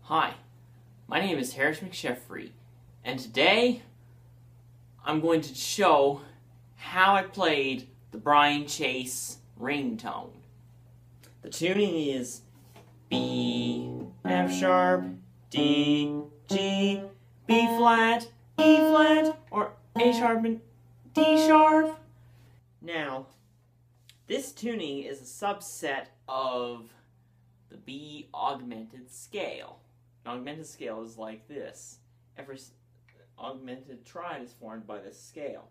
Hi, my name is McSheffery, and today I'm going to show how I played the Brian Chase ringtone. The tuning is B, F sharp, D, G, B flat, E flat, or A sharp and D sharp. Now, this tuning is a subset of the B augmented scale. An augmented scale is like this. Every augmented triad is formed by this scale.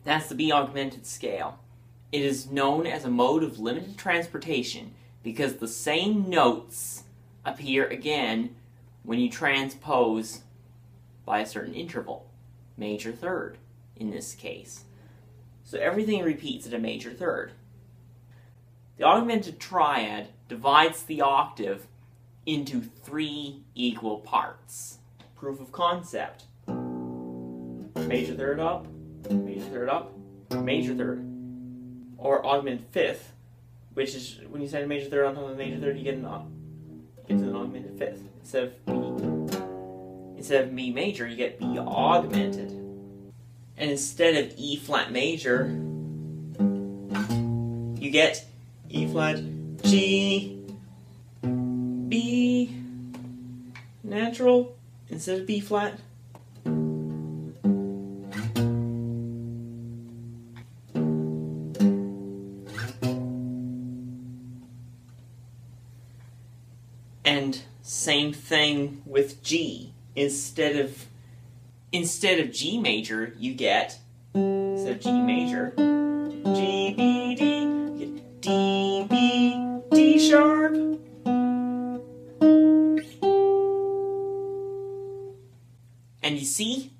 That's the B augmented scale. It is known as a mode of limited transportation because the same notes appear again when you transpose by a certain interval, major third in this case. So everything repeats at a major third. The augmented triad divides the octave into 3 equal parts. Proof of concept. Major third up, major third up, major third. Or augmented fifth, which is when you set a major third on top of a major third, you get to an augmented fifth. Instead of B major, you get B augmented. And instead of E flat major, you get E flat, G, B natural instead of B flat. And same thing with G. Instead of G major, you get, instead of G major, G, B, D, you get D, B, D sharp. And you see,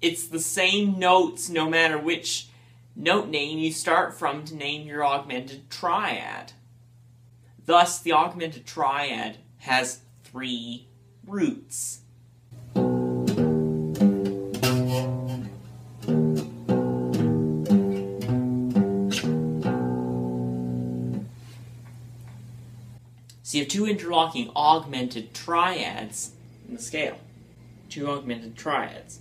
it's the same notes no matter which note name you start from to name your augmented triad. Thus, the augmented triad has 3 roots. So you have 2 interlocking augmented triads in the scale. 2 augmented triads.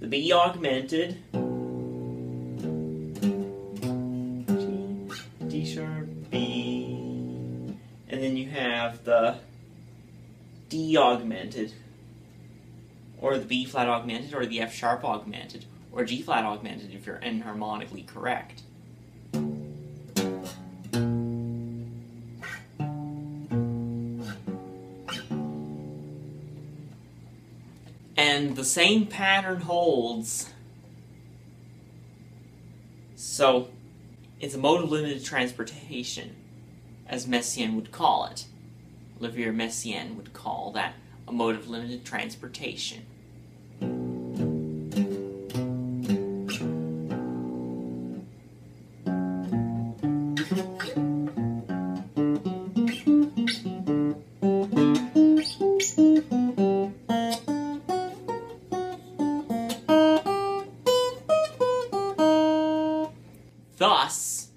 The B augmented, G, D sharp, B, and then you have the D augmented, or the B flat augmented, or the F sharp augmented, or G flat augmented if you're enharmonically correct. And the same pattern holds. So it's a mode of limited transportation, as Messiaen would call it. Olivier Messiaen would call that a mode of limited transportation. Thus,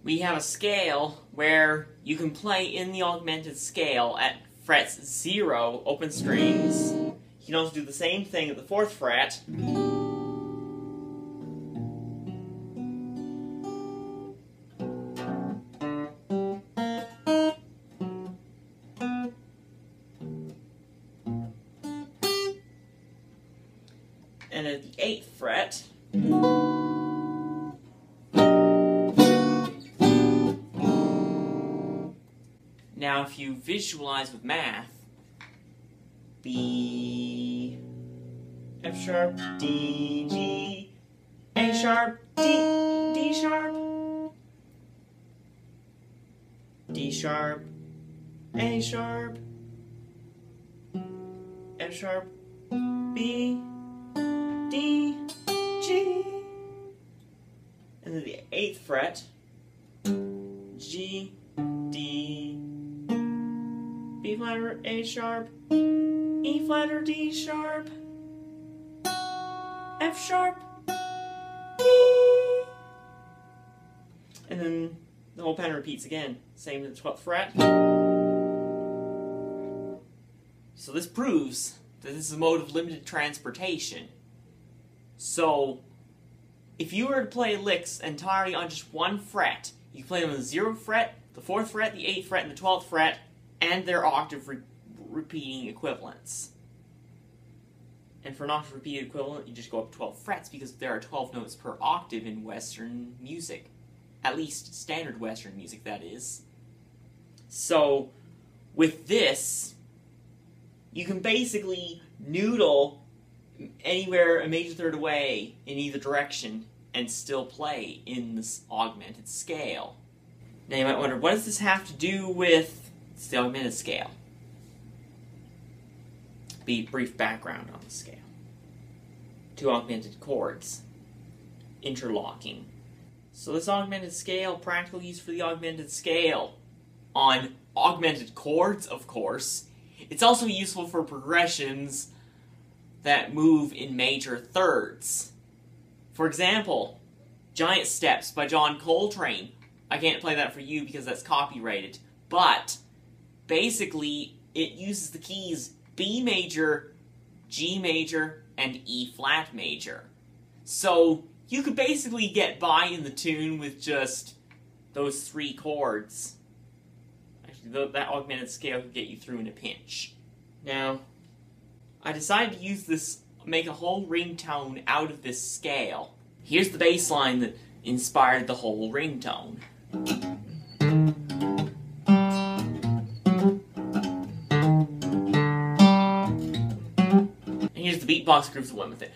we have a scale where you can play in the augmented scale at frets 0, open strings. You can also do the same thing at the 4th fret. And at the 8th fret. Now, if you visualize with math, B, F sharp, D, G, A sharp, D, D sharp, D sharp, A sharp, F sharp, B, D, G, and then the 8th fret, G, D, B flat or A sharp, E flat or D sharp, F sharp, D, and then the whole pattern repeats again, same to the 12th fret. So this proves that this is a mode of limited transportation. So, if you were to play licks entirely on just one fret, you can play them on the 0th fret, the 4th fret, the 8th fret, and the 12th fret, and their octave repeating equivalents. And for an octave repeated equivalent, you just go up 12 frets because there are 12 notes per octave in Western music. At least standard Western music, that is. So, with this, you can basically noodle anywhere a major third away in either direction and still play in this augmented scale. Now you might wonder, what does this have to do with the augmented scale? Be brief background on the scale. 2 augmented chords, interlocking. So this augmented scale, practical use for the augmented scale on augmented chords, of course. It's also useful for progressions that move in major thirds. For example, Giant Steps by John Coltrane. I can't play that for you because that's copyrighted, but basically it uses the keys B major, G major, and E flat major. So you could basically get by in the tune with just those 3 chords. Actually, that augmented scale could get you through in a pinch. Now, I decided to use this, make a whole ringtone out of this scale. Here's the bass line that inspired the whole ringtone. And here's the beatbox groove that went with it.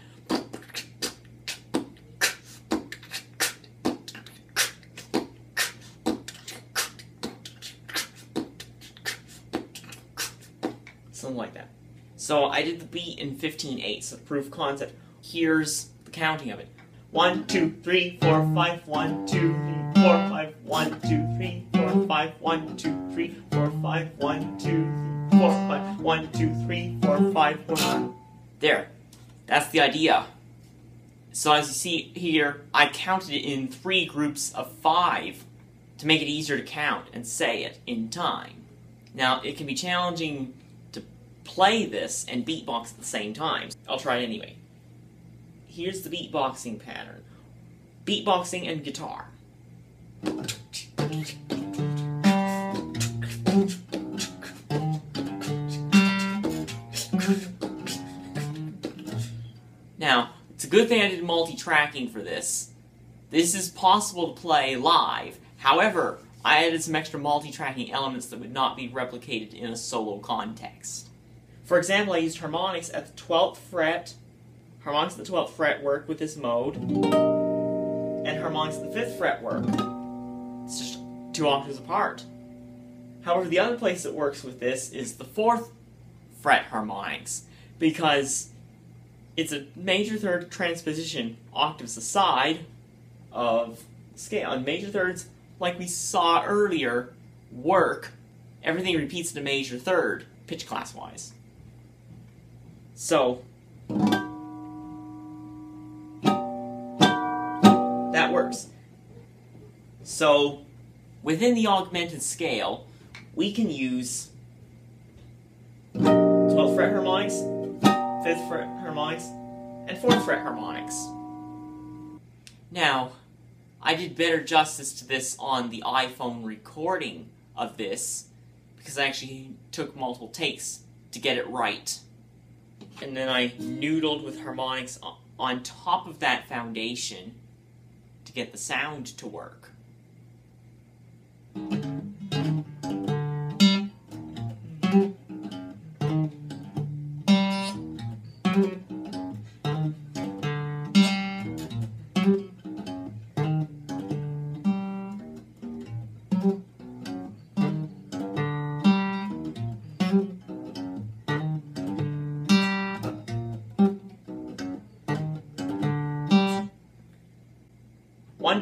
Something like that. So I did the beat in 15/8, so proof concept. Here's the counting of it. 1, 2, 3, 4, 5, 1, 2, 3, 4, 5, 1, 2, 3, 4, 5, 1, 2, 3, 4, 5, 1, 2, 3, 4, 5, 1, 2, 3, 4, 5, 1. There. That's the idea. So as you see here, I counted it in 3 groups of 5 to make it easier to count and say it in time. Now, it can be challenging to play this and beatbox at the same time. I'll try it anyway. Here's the beatboxing pattern. Beatboxing and guitar. Now, it's a good thing I did multi-tracking for this. This is possible to play live. However, I added some extra multi-tracking elements that would not be replicated in a solo context. For example, I used harmonics at the 12th fret. Harmonics at the 12th fret work with this mode, and harmonics at the 5th fret work. It's just 2 octaves apart. However, the other place it works with this is the 4th fret harmonics, because it's a major third transposition octaves aside of scale. And major thirds, like we saw earlier, work. Everything repeats in a major third, pitch class-wise. So that works. So, within the augmented scale, we can use 12th fret harmonics, 5th fret harmonics, and 4th fret harmonics. Now, I did better justice to this on the iPhone recording of this, because I actually took multiple takes to get it right. And then I noodled with harmonics on top of that foundation to get the sound to work. One,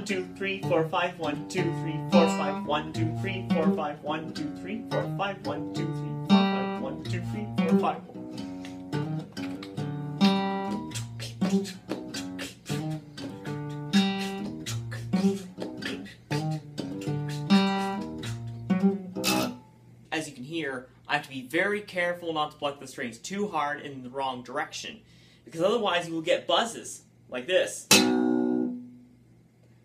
2, 3, 4, 5, 1, 2, 3, 4, 5, 1, 2, 3, 4, 5, 1, 2, 3, 4, 5, 1, 2, 3, 4, 5, 1, 2, 3, 4, 5. As you can hear, I have to be very careful not to pluck the strings too hard in the wrong direction, because otherwise you will get buzzes like this.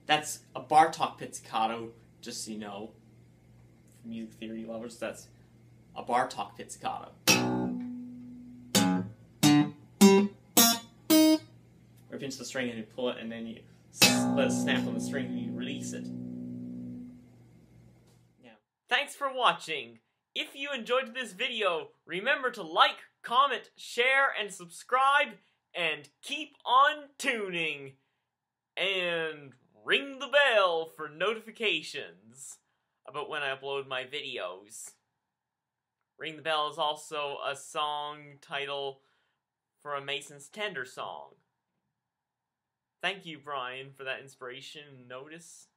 That's a Bartok pizzicato, just so you know. For music theory lovers, that's a Bartok pizzicato. Or pinch the string and you pull it, and then you let it snap on the string and you release it. Yeah. Thanks for watching! If you enjoyed this video, remember to like, comment, share, and subscribe, and keep on tuning! And ring the bell for notifications about when I upload my videos. Ring the Bell is also a song title for a Mason's Tender song. Thank you, Brian, for that inspiration and notice.